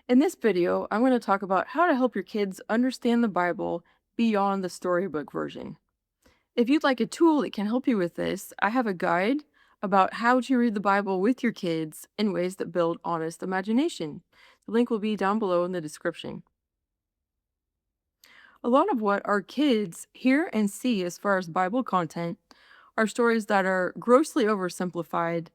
In this video, I'm going to talk about how to help your kids understand the Bible beyond the storybook version. If you'd like a tool that can help you with this, I have a guide about how to read the Bible with your kids in ways that build honest imagination. The link will be down below in the description. A lot of what our kids hear and see as far as Bible content are stories that are grossly oversimplified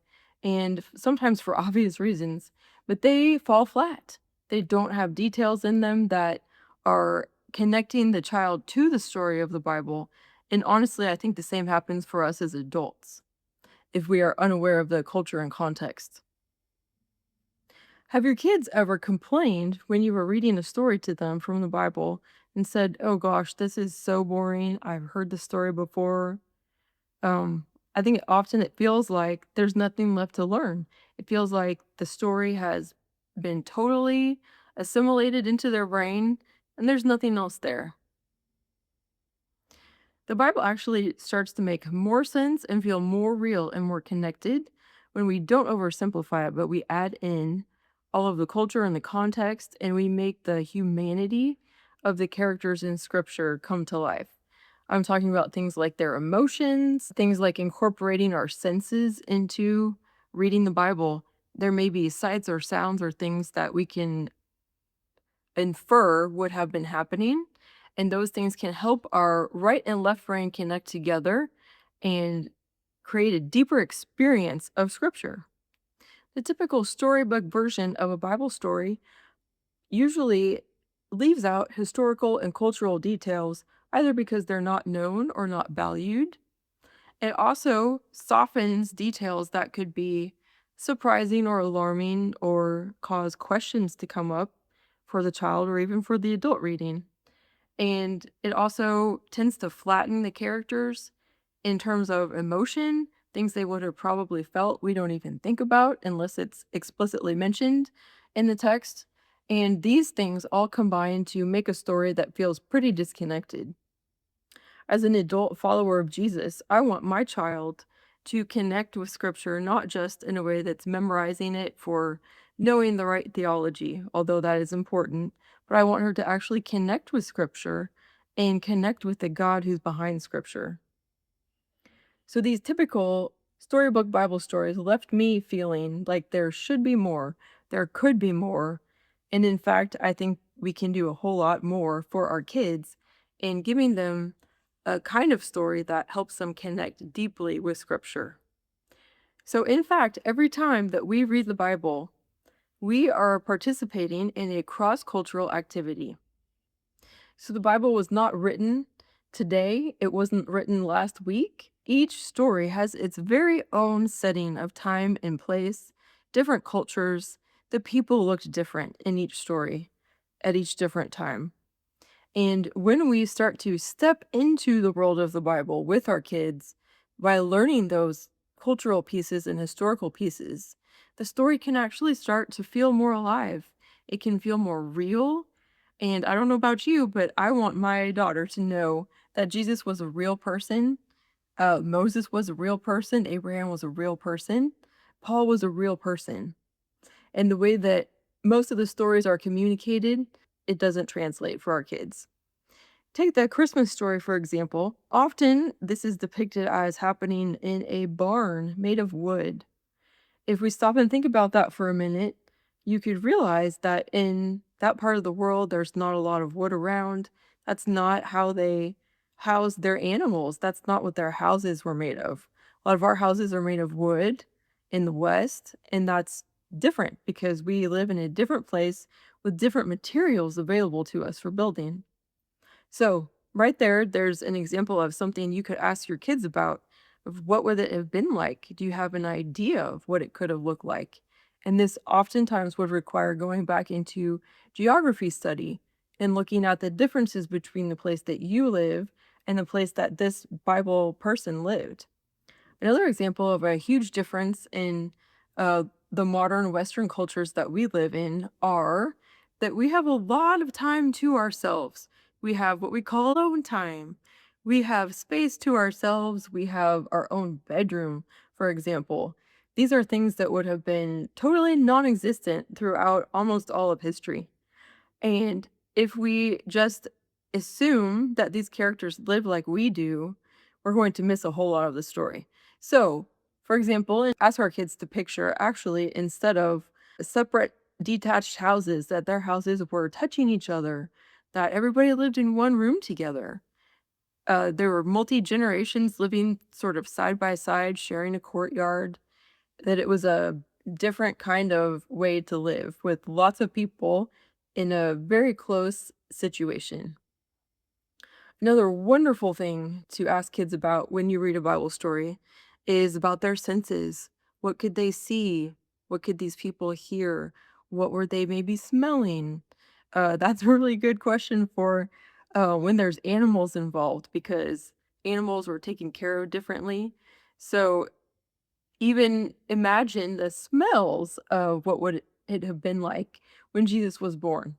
and sometimes for obvious reasons, but they fall flat. They don't have details in them that are connecting the child to the story of the Bible. And honestly, I think the same happens for us as adults if we are unaware of the culture and context. Have your kids ever complained when you were reading a story to them from the Bible and said, "Oh gosh, this is so boring. I've heard this story before." Um, I think often it feels like there's nothing left to learn. It feels like the story has been totally assimilated into their brain and there's nothing else there. The Bible actually starts to make more sense and feel more real and more connected when we don't oversimplify it, but we add in all of the culture and the context, and we make the humanity of the characters in scripture come to life. I'm talking about things like their emotions, things like incorporating our senses into reading the Bible. There may be sights or sounds or things that we can infer would have been happening. And those things can help our right and left brain connect together and create a deeper experience of scripture. The typical storybook version of a Bible story usually leaves out historical and cultural details either because they're not known or not valued. It also softens details that could be surprising or alarming or cause questions to come up for the child or even for the adult reading. And it also tends to flatten the characters in terms of emotion, things they would have probably felt we don't even think about unless it's explicitly mentioned in the text. And these things all combine to make a story that feels pretty disconnected. As an adult follower of Jesus, I want my child to connect with scripture, not just in a way that's memorizing it for knowing the right theology, although that is important, but I want her to actually connect with scripture and connect with the God who's behind scripture. So these typical storybook Bible stories left me feeling like there should be more, there could be more, and in fact, I think we can do a whole lot more for our kids in giving them a kind of story that helps them connect deeply with scripture. So in fact, every time that we read the Bible, we are participating in a cross-cultural activity. So the Bible was not written today, it wasn't written last week. Each story has its very own setting of time and place, different cultures. The people looked different in each story at each different time. And when we start to step into the world of the Bible with our kids by learning those cultural pieces and historical pieces, the story can actually start to feel more alive. It can feel more real. And I don't know about you, but I want my daughter to know that Jesus was a real person. Moses was a real person. Abraham was a real person. Paul was a real person. And the way that most of the stories are communicated, it doesn't translate for our kids. Take the Christmas story, for example. Often, this is depicted as happening in a barn made of wood. If we stop and think about that for a minute, you could realize that in that part of the world, there's not a lot of wood around. That's not how they house their animals. That's not what their houses were made of. A lot of our houses are made of wood in the West, and that's different because we live in a different place with different materials available to us for building. So, right there, there's an example of something you could ask your kids about of what would it have been like? Do you have an idea of what it could have looked like? And this oftentimes would require going back into geography study and looking at the differences between the place that you live and the place that this Bible person lived. Another example of a huge difference in the modern Western cultures that we live in are that we have a lot of time to ourselves. We have what we call alone time. We have space to ourselves. We have our own bedroom, for example. These are things that would have been totally non-existent throughout almost all of history. And if we just assume that these characters live like we do, we're going to miss a whole lot of the story. So, for example, ask our kids to picture actually instead of separate detached houses, that their houses were touching each other, that everybody lived in one room together. There were multi generations living sort of side by side, sharing a courtyard, that it was a different kind of way to live with lots of people in a very close situation. Another wonderful thing to ask kids about when you read a Bible story is about their senses. What could they see? What could these people hear? What were they maybe smelling? That's a really good question for when there's animals involved because animals were taken care of differently. So even imagine the smells of what would it have been like when Jesus was born.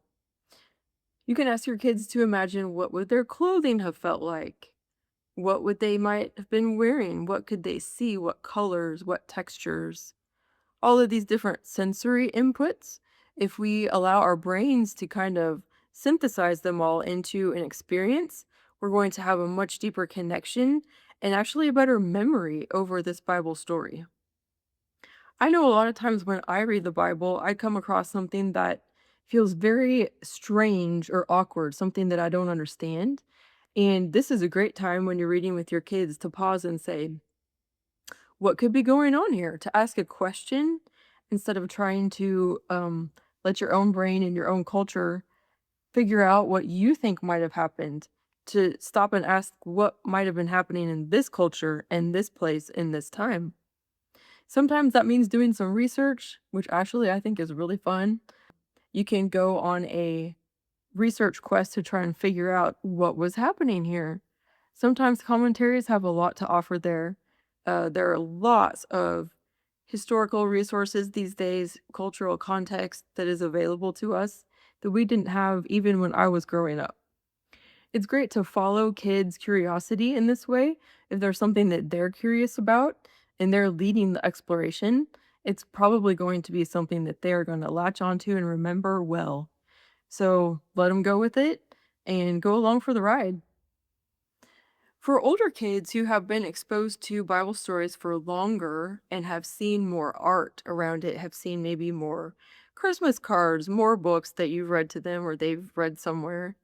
You can ask your kids to imagine what would their clothing have felt like? What would they might have been wearing? What could they see? What colors? What textures? All of these different sensory inputs, if we allow our brains to kind of synthesize them all into an experience, we're going to have a much deeper connection and actually a better memory over this Bible story. I know a lot of times when I read the Bible, I come across something that feels very strange or awkward, something that I don't understand. And this is a great time when you're reading with your kids to pause and say, what could be going on here? To ask a question instead of trying to let your own brain and your own culture figure out what you think might have happened. To stop and ask what might have been happening in this culture and this place in this time. Sometimes that means doing some research, which actually I think is really fun. You can go on a research quest to try and figure out what was happening here. Sometimes commentaries have a lot to offer there. There are lots of historical resources these days, cultural context that is available to us that we didn't have even when I was growing up. It's great to follow kids' curiosity in this way. If there's something that they're curious about and they're leading the exploration, it's probably going to be something that they are going to latch onto and remember well. So let them go with it and go along for the ride. For older kids who have been exposed to Bible stories for longer and have seen more art around it, have seen maybe more Christmas cards, more books that you've read to them or they've read somewhere,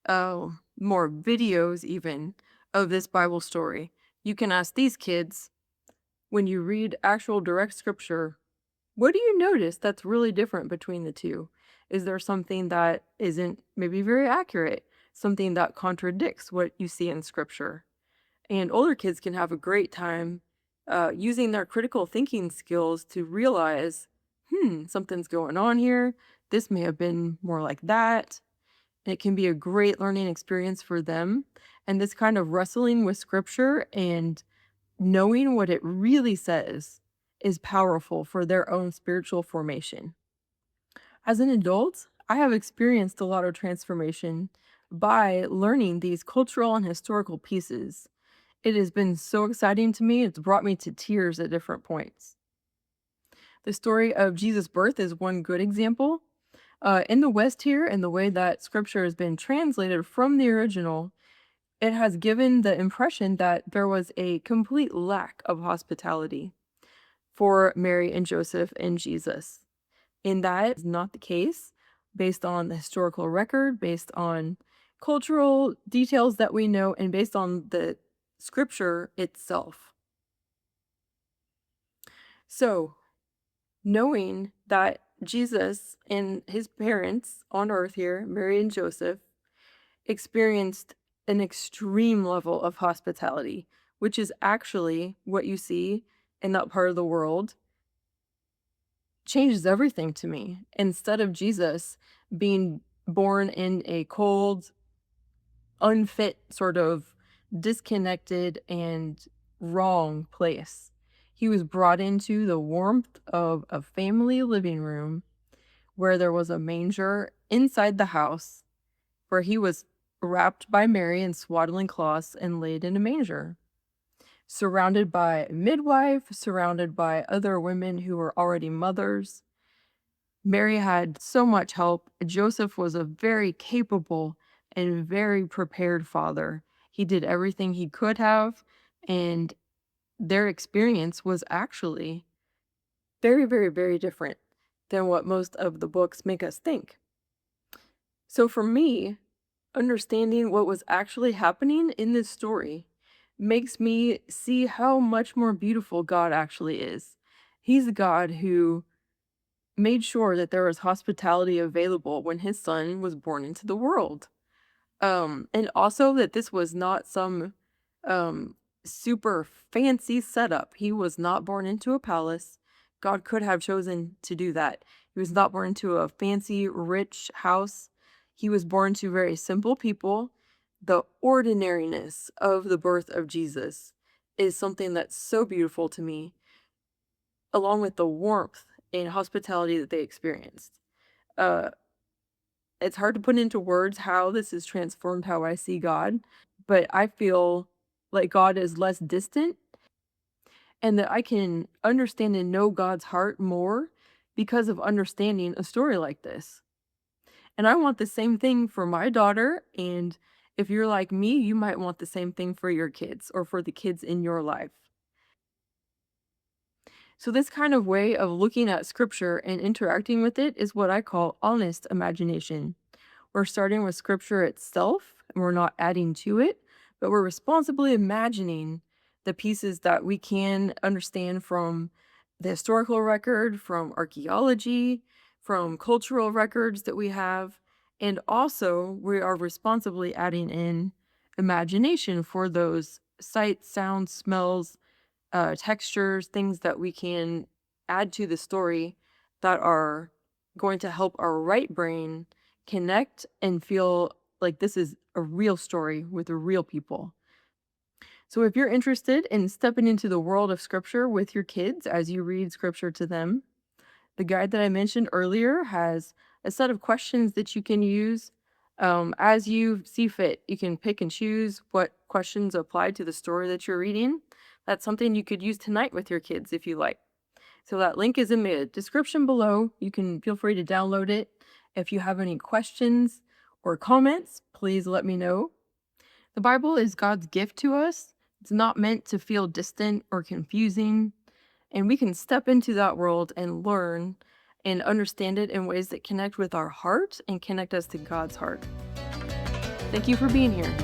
more videos even of this Bible story. You can ask these kids when you read actual direct scripture, what do you notice that's really different between the two? Is there something that isn't maybe very accurate? Something that contradicts what you see in scripture? And older kids can have a great time using their critical thinking skills to realize, something's going on here. This may have been more like that. It can be a great learning experience for them. And this kind of wrestling with scripture and knowing what it really says is powerful for their own spiritual formation. As an adult, I have experienced a lot of transformation by learning these cultural and historical pieces. It has been so exciting to me, it's brought me to tears at different points. The story of Jesus' birth is one good example. In the West here, and the way that scripture has been translated from the original, it has given the impression that there was a complete lack of hospitality for Mary and Joseph and Jesus. And that is not the case based on the historical record, based on cultural details that we know, and based on the scripture itself. So, knowing that Jesus and his parents on earth here, Mary and Joseph, experienced an extreme level of hospitality, which is actually what you see in that part of the world, changes everything to me. Instead of Jesus being born in a cold, unfit, sort of disconnected and wrong place, he was brought into the warmth of a family living room where there was a manger inside the house where he was wrapped by Mary in swaddling cloths and laid in a manger. surrounded by midwife, surrounded by other women who were already mothers. Mary had so much help. Joseph was a very capable and very prepared father. He did everything he could have, and their experience was actually very, very, very different than what most of the books make us think. So for me, understanding what was actually happening in this story makes me see how much more beautiful God actually is. He's a God who made sure that there was hospitality available when his son was born into the world. And also that this was not some um super fancy setup. He was not born into a palace. God could have chosen to do that. He was not born into a fancy rich house. He was born to very simple people. The ordinariness of the birth of Jesus is something that's so beautiful to me, along with the warmth and hospitality that they experienced. Uh it's hard to put into words how this has transformed how I see God, but I feel like God is less distant and that I can understand and know God's heart more because of understanding a story like this. And I want the same thing for my daughter. And if you're like me, you might want the same thing for your kids or for the kids in your life. So, this kind of way of looking at scripture and interacting with it is what I call honest imagination. We're starting with scripture itself, and we're not adding to it, but we're responsibly imagining the pieces that we can understand from the historical record, from archaeology, from cultural records that we have, and also we are responsibly adding in imagination for those sights, sounds, smells, textures, things that we can add to the story that are going to help our right brain connect and feel like this is a real story with real people. So, if you're interested in stepping into the world of scripture with your kids as you read scripture to them, the guide that I mentioned earlier has a set of questions that you can use as you see fit. You can pick and choose what questions apply to the story that you're reading. That's something you could use tonight with your kids if you like. So that link is in the description below. You can feel free to download it. If you have any questions or comments, please let me know. The Bible is God's gift to us. It's not meant to feel distant or confusing, and we can step into that world and learn and understand it in ways that connect with our heart and connect us to God's heart. Thank you for being here.